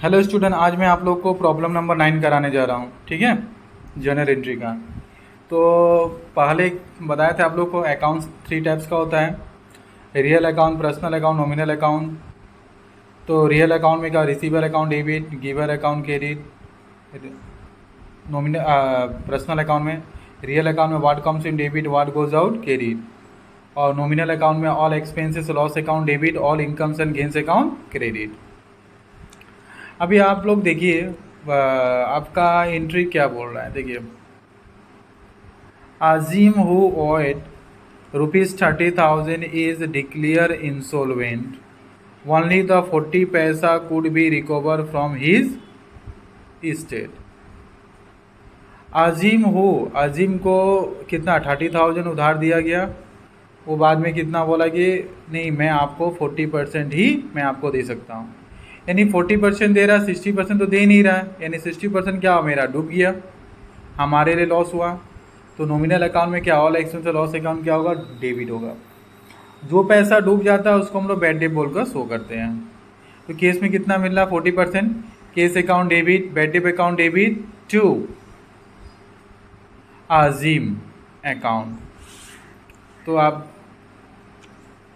Hello student, आज मैं आप लोग को प्रॉब्लम नंबर 9 कराने जा रहा हूँ। ठीक है, जर्नल एंट्री का। तो पहले बताया था आप लोग को अकाउंट्स 3 टाइप्स का होता है, real account, personal account, nominal account. तो रियल अकाउंट में क्या, receiver account debit, giver account credit. Nominal personal account में, रियल अकाउंट में what comes in debit, what goes out credit. और नॉमिनल अकाउंट में all expenses loss account debit, all incomes and gains account credit. अभी आप लोग देखिए आपका entry क्या बोल रहा है। देखिए, Azeem who owed ₹30,000 is declare insolvent, only the 40 paisa could be recover from his estate. Azeem को कितना 30,000 उधार दिया गया। वो बाद में कितना बोला कि नहीं, मैं आपको 40% ही मैं आपको दे सकता हूँ। यानी 40% दे रहा है, 60% तो दे नहीं रहा है। यानी 60% क्या मेरा डूब गया, हमारे लिए लॉस हुआ। तो नॉमिनल अकाउंट में क्या, ऑल एक्सपेंस लॉस अकाउंट क्या होगा, डेबिट होगा। जो पैसा डूब जाता है उसको हम लोग बैड डेट बोलकर शो करते हैं। तो केस में कितना मिल रहा है, 40%। Cash account debit, bad debt account debit to Azim account. तो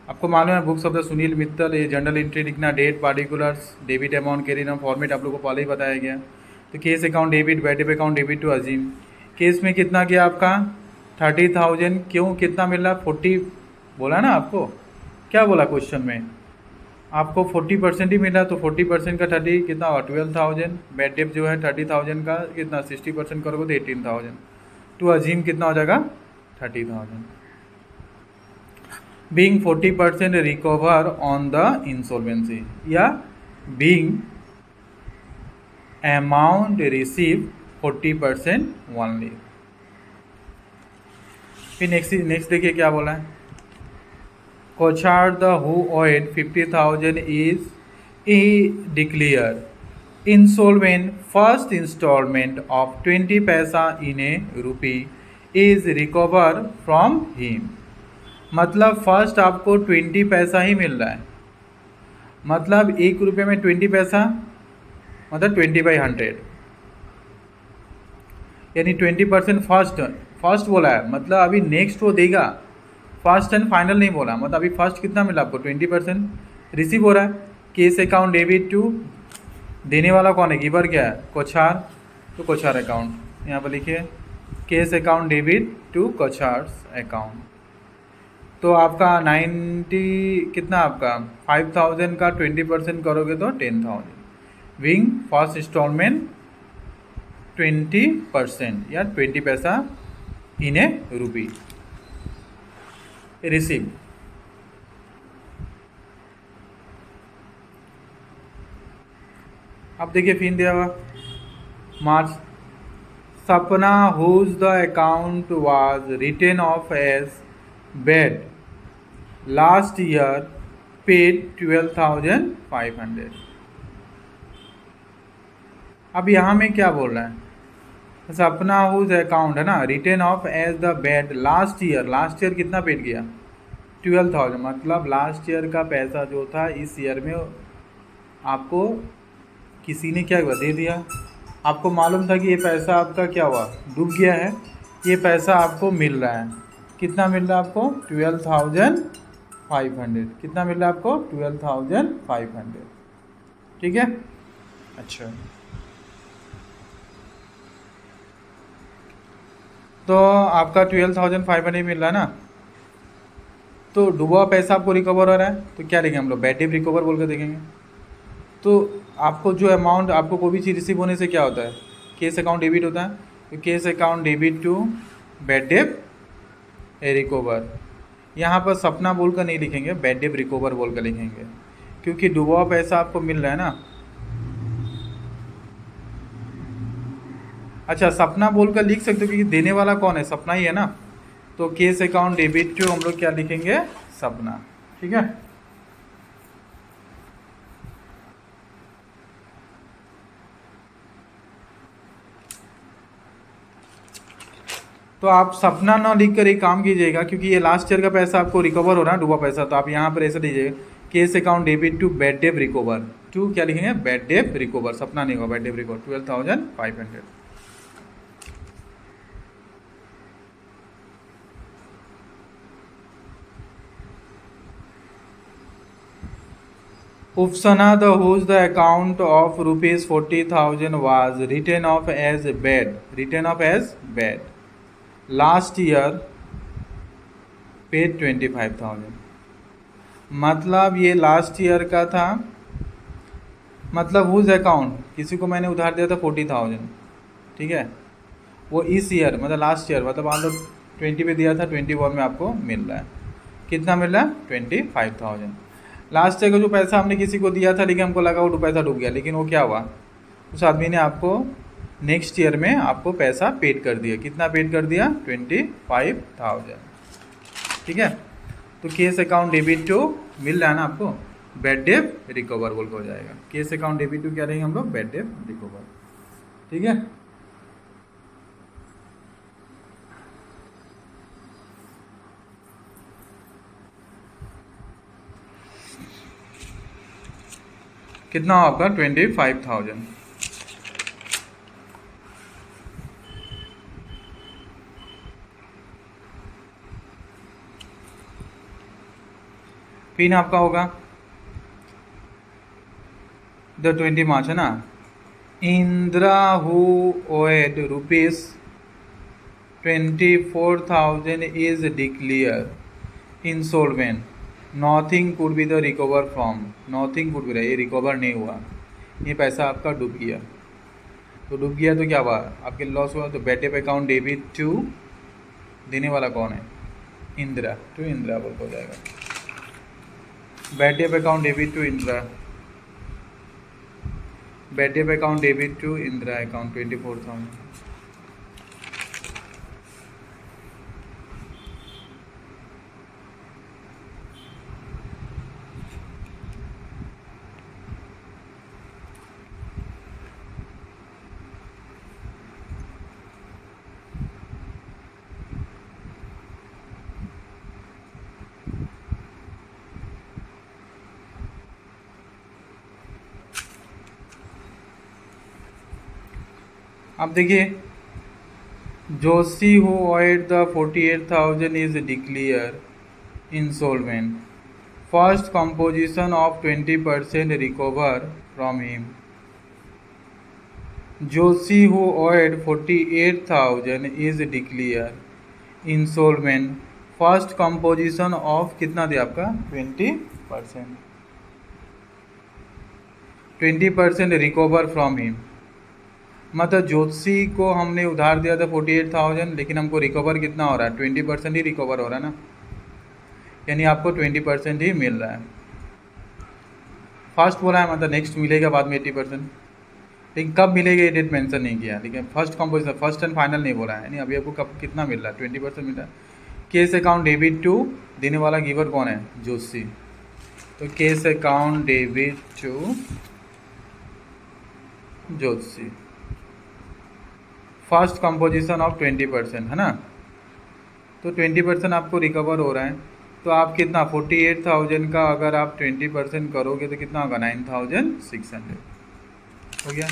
आपको मालूम है books of the Sunil Mittal, ये जनरल एंट्री लिखना, date, particulars, debit amount, carry format आप लोग को पहले ही बताया गया। तो cash account debit, bad debt account debit to Azim. Cash में कितना गया आपका 30,000। क्यों, कितना मिल रहा, 40 बोला ना आपको। क्या बोला क्वेश्चन में, आपको 40% ही मिला। तो 40% का 30 कितना हुआ, 12,000। बैड डेट जो है 30,000 का कितना 60% करोगे तो 18,000। टू अजीम कितना हो जाएगा 30,000। being 40% recover on the insolvency, या being amount receive 40% only। फिर नेक्स्ट देखिए क्या बोला है, Kochhar the who owed 50,000 is declare insolvent, first instalment of 20 paisa in a rupee is recover from him. मतलब फर्स्ट आपको 20 पैसा ही मिल रहा है। मतलब 1 रुपये में 20 पैसा, मतलब 20/100, यानी 20% फर्स्ट बोला है। मतलब अभी नेक्स्ट वो देगा, फर्स्ट एंड फाइनल नहीं बोला। मतलब अभी फर्स्ट कितना मिला आपको 20% रिसीव हो रहा है। केस अकाउंट डेबिट टू, देने वाला कौन है, गिवर क्या है, कोछार। तो कोछार अकाउंट यहाँ पर लिखिए, cash account debit to Kochhar's account. तो आपका 90 कितना, आपका 5,000 का 20% करोगे तो 10,000। विंग फर्स्ट इंस्टॉलमेंट 20% या 20 पैसा इन ए रूपी रिसीव। अब देखिए फिर दिया हुआ March, Sapna whose the account was written off as bad last year paid 12,500। अब यहाँ में क्या बोल रहा है, सपना हुज अकाउंट है ना, written off as the bad last year कितना पेड किया 12,000। मतलब लास्ट ईयर का पैसा जो था इस ईयर में आपको किसी ने क्या दे दिया। आपको मालूम था कि ये पैसा आपका क्या हुआ, डूब गया है। ये पैसा आपको मिल रहा है, कितना मिल रहा है आपको 12,500। कितना मिल रहा है आपको 12,500। ठीक है, अच्छा। तो आपका 12,500 मिल रहा है ना। तो डूबा पैसा आपको रिकवर हो रहा है, तो क्या लिखेंगे हम लोग, बैड डेट रिकवर बोल कर देखेंगे। तो आपको जो अमाउंट, आपको कोई भी चीज़ रिसीव होने से क्या होता है, केस अकाउंट डेबिट होता है। तो cash account debit to bad debt recover. यहाँ पर सपना बोल कर नहीं लिखेंगे, बैड डेट रिकवर बोल कर लिखेंगे, क्योंकि डूबा हुआ पैसा आपको मिल रहा है ना। अच्छा, सपना बोल कर लिख सकते हो क्योंकि देने वाला कौन है, सपना ही है ना। तो केस अकाउंट डेबिट टू हम लोग क्या लिखेंगे, सपना। ठीक है, तो आप सपना ना लिख कर एक काम कीजिएगा, क्योंकि ये लास्ट ईयर का पैसा आपको रिकवर हो रहा है, डूबा पैसा। तो आप यहाँ पर ऐसा लीजिएगा, cash account debit to bad debt recover. To क्या लिखेंगे, बैड डेट रिकवर, सपना नहीं होगा, bad debt recover 12,500। Upsana, the whose the account of rupees 40,000 was written off as bad. Last year paid 25,000। मतलब ये लास्ट ईयर का था, मतलब whose account, किसी को मैंने उधार दिया था 40,000, ठीक है, वो इस ईयर मतलब लास्ट ईयर, मतलब आप लोग 20 पे दिया था, 21 में आपको मिल रहा है, कितना मिल रहा है, 25,000। लास्ट ईयर का जो पैसा हमने किसी को दिया था, लेकिन हमको लगा वो पैसा डूब गया, लेकिन वो क्या हुआ, उस आदमी ने आपको नेक्स्ट ईयर में आपको पैसा पेड कर दिया, कितना पेड कर दिया, 25,000, ठीक है। तो केस अकाउंट डेबिट टू मिल रहा है ना आपको, बैड डेट रिकवर बोल के हो जाएगा। केस अकाउंट डेबिट टू क्या रहेंगे हम लोग, बैड डेट रिकवर, ठीक है। कितना हो आपका, 25,000। पिन आपका होगा द 20 मार्च है ना। Indira who owed rupees 24,000 is declare insolvent, nothing could be the recover from, nothing could be, ये रिकवर नहीं हुआ, ये पैसा आपका डूब गया। तो डूब गया तो क्या हुआ, आपके लॉस हुआ, तो bad debt account debit to, देने वाला कौन है, इंदिरा, टू इंदिरा बोल हो जाएगा, bad debt account debit to Indira, bad debt account debit to Indira account 24,000। अब देखिए, Joshi who owed the 48,000 is declare insolvent, first composition of 20% recover from him. Joshi who owed 48,000 is declare insolvent, first composition of कितना दिया आपका, 20%, 20% recover from him. मतलब ज्योतिषी को हमने उधार दिया था 48,000, लेकिन हमको रिकवर कितना हो रहा है, 20% ही रिकवर हो रहा है ना, यानी आपको 20% ही मिल रहा है। फर्स्ट बोला है, मतलब नेक्स्ट मिलेगा बाद में 80%, लेकिन कब मिलेगा ये डेट मेंशन नहीं किया, लेकिन first composition, first and final नहीं बोला है, यानी अभी आपको कब कितना मिल रहा है, 20% मिल रहा है। केस अकाउंट डेबिट टू, देने वाला गिवर कौन है, जोशी, तो cash account debit to Joshi, first composition of 20% है ना, तो 20% आपको रिकवर हो रहा है, तो आप कितना 48,000 का अगर आप 20% करोगे तो कितना होगा, 9,600 हो गया।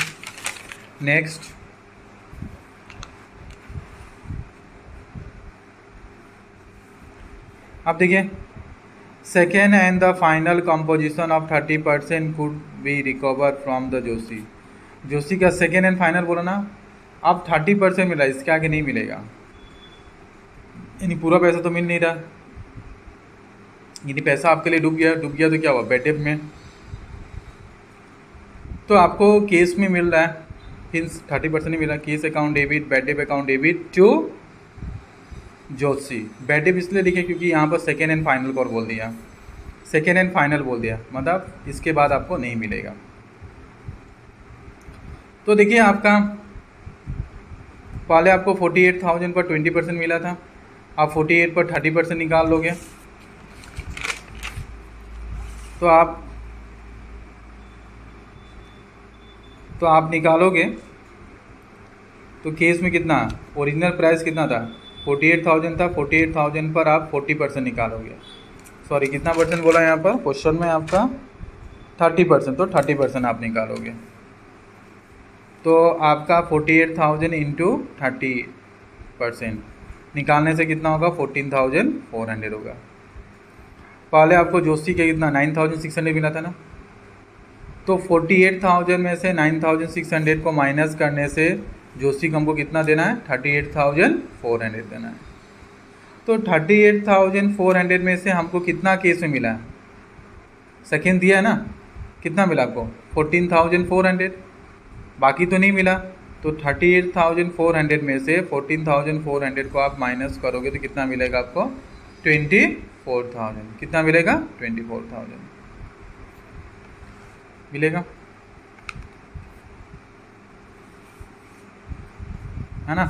नेक्स्ट, अब देखिए, second and the final composition of 30% could be recover from the Joshi. Joshi का सेकेंड एंड फाइनल बोला ना, अब 30% मिला, इसके आगे नहीं मिलेगा, यानी पूरा पैसा तो मिल नहीं रहा, यानी पैसा आपके लिए डूब गया, डूब गया तो क्या हुआ, बैड डेट में, तो आपको केस में मिल रहा है, फिर 30% नहीं मिला, cash account debit, bad debt account debit to Joshi. Bad debt इसलिए लिखे क्योंकि यहाँ पर सेकेंड एंड फाइनल को बोल दिया, सेकेंड एंड फाइनल बोल दिया, मतलब इसके बाद आपको नहीं मिलेगा। तो देखिए, आपका पहले आपको 48,000 पर 20% मिला था, आप 48 पर 30% निकाल लोगे, तो आप निकालोगे तो केस में कितना, ओरिजिनल प्राइस कितना था, 48,000 था, 48,000 पर आप 40% निकालोगे, सॉरी कितना परसेंट बोला यहाँ पर क्वेश्चन में आपका, 30%, तो 30% आप निकालोगे तो आपका 48,000 इंटू 30% निकालने से कितना होगा, 14,400 होगा। पहले आपको जोशी का कितना 9,600 मिला था ना, तो 48,000 में से 9,600 को माइनस करने से जोशी को हमको कितना देना है, 38,400 देना है। तो 38,400 में से हमको कितना केस में मिला है, सेकेंड दिया है ना, कितना मिला आपको 14,400, बाकी तो नहीं मिला। तो 38,400 में से 14,400 को आप माइनस करोगे तो कितना मिलेगा आपको, 24,000। कितना मिलेगा, 24,000 मिलेगा, है ना।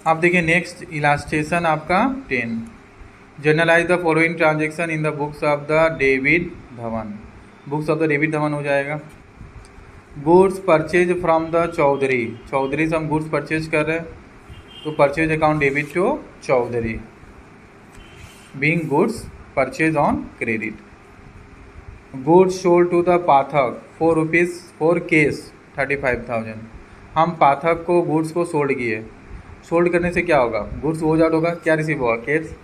आप देखिए नेक्स्ट इलास्ट्रेशन आपका 10, journalise the following transaction in the books of the David Dhawan. Books of the David Dhawan हो जाएगा। Goods purchase from the Chaudhary, Chaudhary से हम गुड्स परचेज कर रहे हैं तो purchase account debit to Chaudhary, being goods purchase on credit. Goods sold to the Pathak ₹4 cash 35,000, हम पाठक को गुड्स को सोल्ड किए, सोल्ड करने से क्या होगा, गुड्स हो जाट होगा, क्या रिसीव होगा, केस,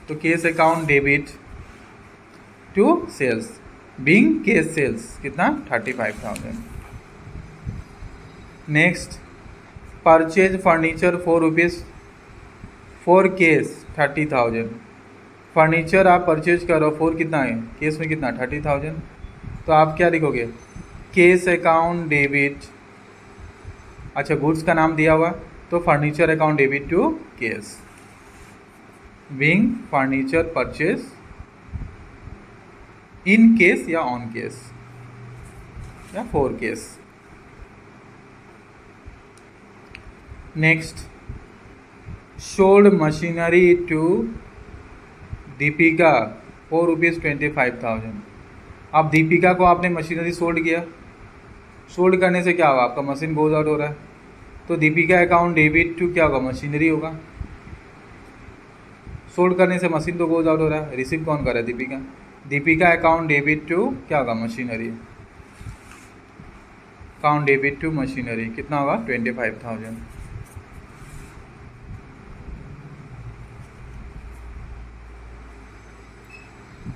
तो cash account debit to sales, being cash sales, कितना 35,000। Next purchase furniture ₹4 cash 30,000, furniture आप परचेज करो, 4 कितना है, केस में कितना 30,000, तो आप क्या लिखोगे, केस अकाउंट डेबिट, अच्छा गुड्स का नाम दिया हुआ तो furniture account debit to cash, being furniture purchase in cash या ऑन केस या 4 cash. Next sold machinery to Deepika ₹25,000, अब दीपिका को आपने मशीनरी सोल्ड किया, सोल्ड करने से क्या होगा, आपका मशीन गोज आउट हो रहा है तो दीपिका अकाउंट डेबिट टू क्या होगा, मशीनरी होगा। सोल्ड करने से मशीन तो गोज आउट हो रहा है, रिसीव कौन कर रहा है, Deepika, Deepika account debit to क्या होगा, machinery, account debit to machinery, कितना होगा 25,000।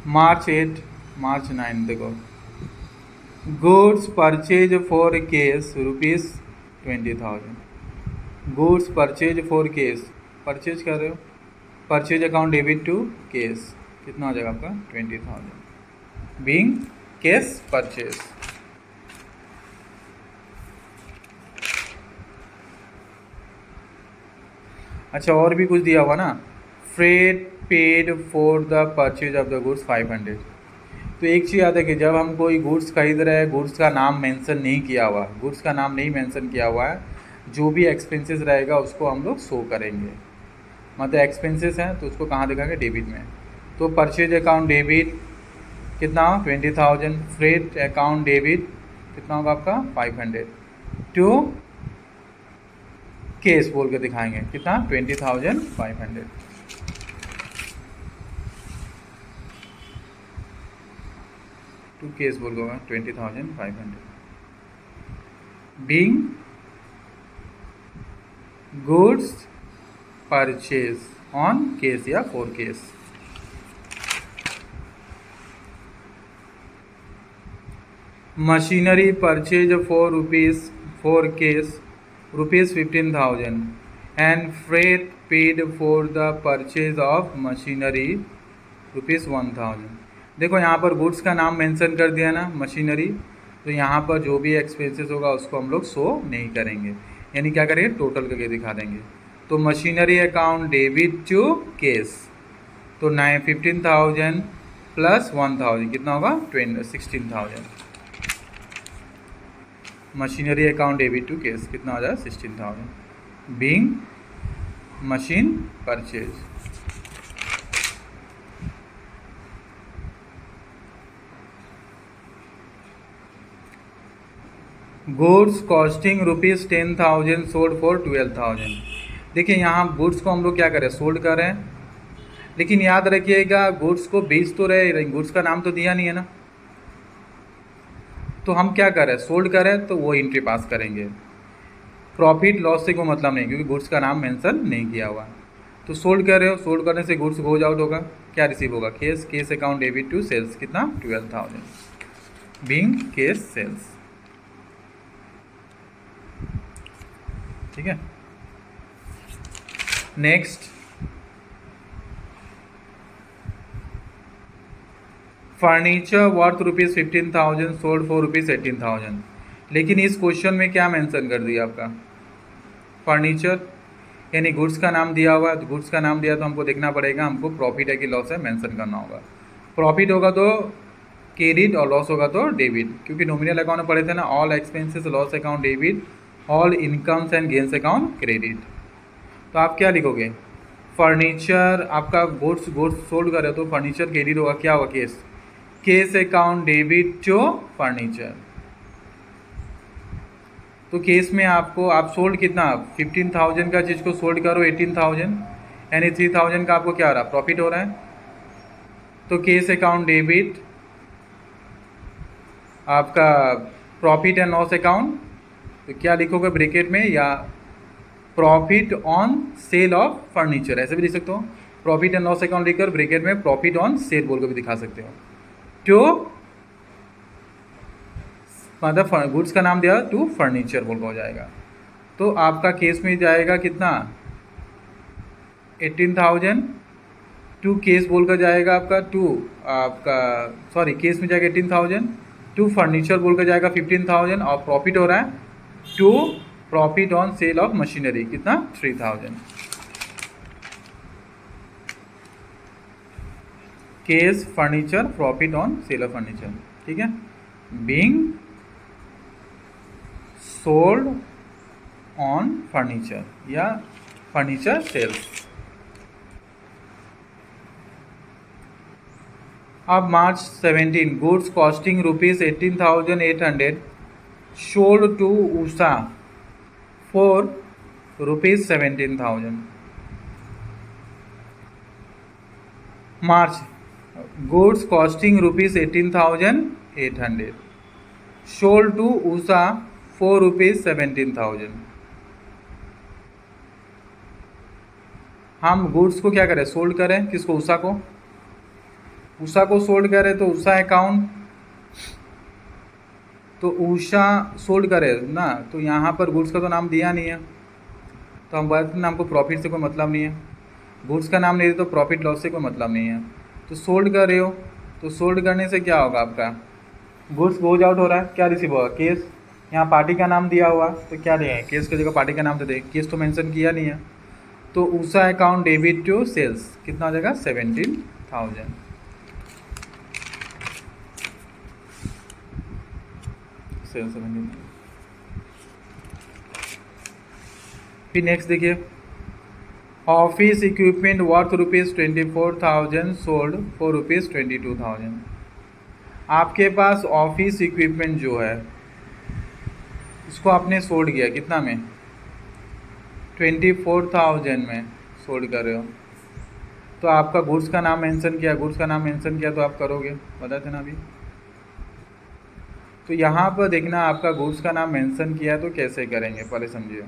मार्च 9 देखो, goods purchase 4 cash ₹20,000, goods purchase 4 cash, purchase कर रहे हो, purchase account debit to cash, कितना हो जाएगा आपका 20,000, बीइंग केस परचेज। अच्छा और भी कुछ दिया हुआ ना, freight paid for the purchase of the goods 500, तो एक चीज़ याद है कि जब हम कोई गुड्स खरीद रहे हैं, गुड्स का नाम मेंशन नहीं किया हुआ, गुड्स का नाम नहीं मेंशन किया हुआ है, जो भी एक्सपेंसेस रहेगा उसको हम लोग शो करेंगे, मतलब एक्सपेंसेस हैं तो उसको कहाँ दिखाएंगे, डेबिट में। तो परचेज अकाउंट डेबिट कितना 20,000, फ्रेट अकाउंट डेबिट कितना होगा आपका 500, टू केस बोल के दिखाएंगे, कितना 20,500। टू केस बोल होगा 20,500, being goods purchase on cash या 4 case. Machinery purchase ₹4 case ₹15,000 and freight paid for the purchase of machinery ₹1,000। देखो यहाँ पर गुड्स का नाम मेंशन कर दिया ना, मशीनरी, तो यहाँ पर जो भी एक्सपेंसेस होगा उसको हम लोग शो नहीं करेंगे, यानी क्या करेंगे, टोटल करके दिखा देंगे। तो machinery account debit to cash, तो 15,000 प्लस 1,000 कितना होगा 16,000, machinery account debit to cash कितना हो जाएगा 16,000, being machine purchase. Goods costing ₹10,000 sold for 12,000। देखिए यहाँ गुड्स को हम लोग क्या करें, सोल्ड कर रहे हैं, लेकिन याद रखिएगा गुड्स को बेच तो रहे, गुड्स का नाम तो दिया नहीं है ना, तो हम क्या करें, सोल्ड करें तो वो एंट्री पास करेंगे। प्रॉफिट लॉस से कोई मतलब नहीं, क्योंकि गुड्स का नाम मेंशन नहीं किया हुआ। तो सोल्ड कर रहे हो, सोल्ड करने से गुड्स गोज आउट होगा, क्या रिसीव होगा, cash account debit to sales, कितना 12,000 बीइंग केस सेल्स। ठीक है, next furniture worth ₹15,000 sold for ₹18,000। लेकिन इस क्वेश्चन में क्या मेंशन कर दिया आपका, फर्नीचर यानी गुड्स का नाम दिया हुआ है, तो गुड्स का नाम दिया तो हमको देखना पड़ेगा, हमको प्रॉफिट है कि लॉस है मेंशन करना होगा। प्रॉफिट होगा तो क्रेडिट और लॉस होगा तो डेबिट, क्योंकि नॉमिनल अकाउंट में पढ़े थे ना, all expenses loss account debit, all incomes and gains account credit. तो आप क्या लिखोगे, फर्नीचर आपका गुड्स सोल्ड कर रहे हो तो फर्नीचर क्रेडिट होगा, क्या होगा, cash account debit to furniture. तो केस में आपको आप सोल्ड कितना 15,000 का चीज़ को सोल्ड करो 18,000, यानी 3,000 का आपको क्या हो रहा है, प्रॉफिट हो रहा है। तो केस अकाउंट डेबिट आपका प्रॉफिट एंड लॉस अकाउंट, तो क्या लिखोगे ब्रैकेट में, या profit on sale of furniture, ऐसे भी लिख सकते हो। प्रॉफिट एंड लॉस अकाउंट लिखकर ब्रैकेट में प्रॉफिट ऑन सेल बोल कर भी दिखा सकते हो। तो मतलब गुड्स का नाम दिया टू फर्नीचर बोल हो जाएगा। तो आपका केस में जाएगा कितना 18,000 टू केस बोल कर जाएगा आपका केस में जाएगा 18,000 टू फर्नीचर बोल कर जाएगा 15,000, और प्रॉफिट हो रहा है to profit on sale of machinery, कितना 3,000। Cash furniture profit on sale of furniture, ठीक है, बीइंग सोल्ड ऑन फर्नीचर या फर्नीचर सेल्स। अब March 17 goods costing ₹18,800 sold to Usha for ₹17,000। March goods costing ₹18,800 sold to Usha for ₹17,000। हम goods को क्या करें, sold करें, किसको, उषा को। उषा को सोल्ड करें तो उषा अकाउंट, तो उषा सोल्ड करे ना, तो यहाँ पर गुड्स का तो नाम दिया नहीं है, तो हम बोलते हैं हमको प्रॉफिट से कोई मतलब नहीं है, गुड्स का नाम नहीं दिया तो प्रॉफिट लॉस से कोई मतलब नहीं है। तो सोल्ड कर रहे हो, तो सोल्ड करने से क्या होगा, आपका गुड्स गोज आउट हो रहा है, क्या रिसीव होगा, केस। यहाँ पार्टी का नाम दिया हुआ तो क्या दें, केस की जगह पार्टी का नाम तो दें, केस तो मेंशन किया नहीं है। तो Usha account debit to sales कितना हो जाएगा 17,000। सेल्स 17। फिर नेक्स्ट देखिए, office equipment worth ₹24,000 sold for ₹22,000। आपके पास ऑफिस इक्विपमेंट जो है इसको आपने सोल्ड किया कितना में, 24,000 में सोल्ड कर रहे हो, तो आपका गुड्स का नाम मेंशन किया, गुड्स का नाम मेंशन किया तो आप करोगे, बताते ना अभी। तो यहाँ पर देखना आपका गुड्स का नाम मेंशन किया तो कैसे करेंगे, पहले समझिए।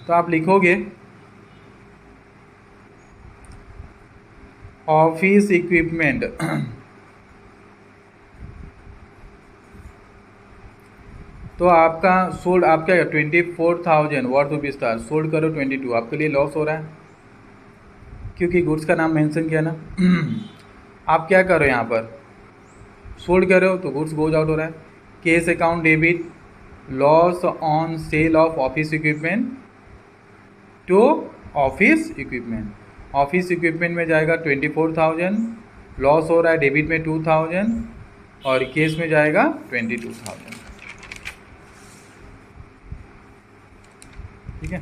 तो आप लिखोगे ऑफिस इक्विपमेंट तो आपका सोल्ड आपका 24,000 वर्थ रुपीज़ था, सोल्ड करो 22, आपके लिए लॉस हो रहा है क्योंकि गुड्स का नाम मेंशन किया ना। आप क्या करो यहाँ पर, सोल्ड कर रहे हो तो गुड्स गोज आउट हो रहा है, cash account debit loss on sale of office equipment to office equipment. Office equipment में जाएगा 24,000, लॉस हो रहा है डेबिट में 2,000 और केस में जाएगा 22,000, ठीक है।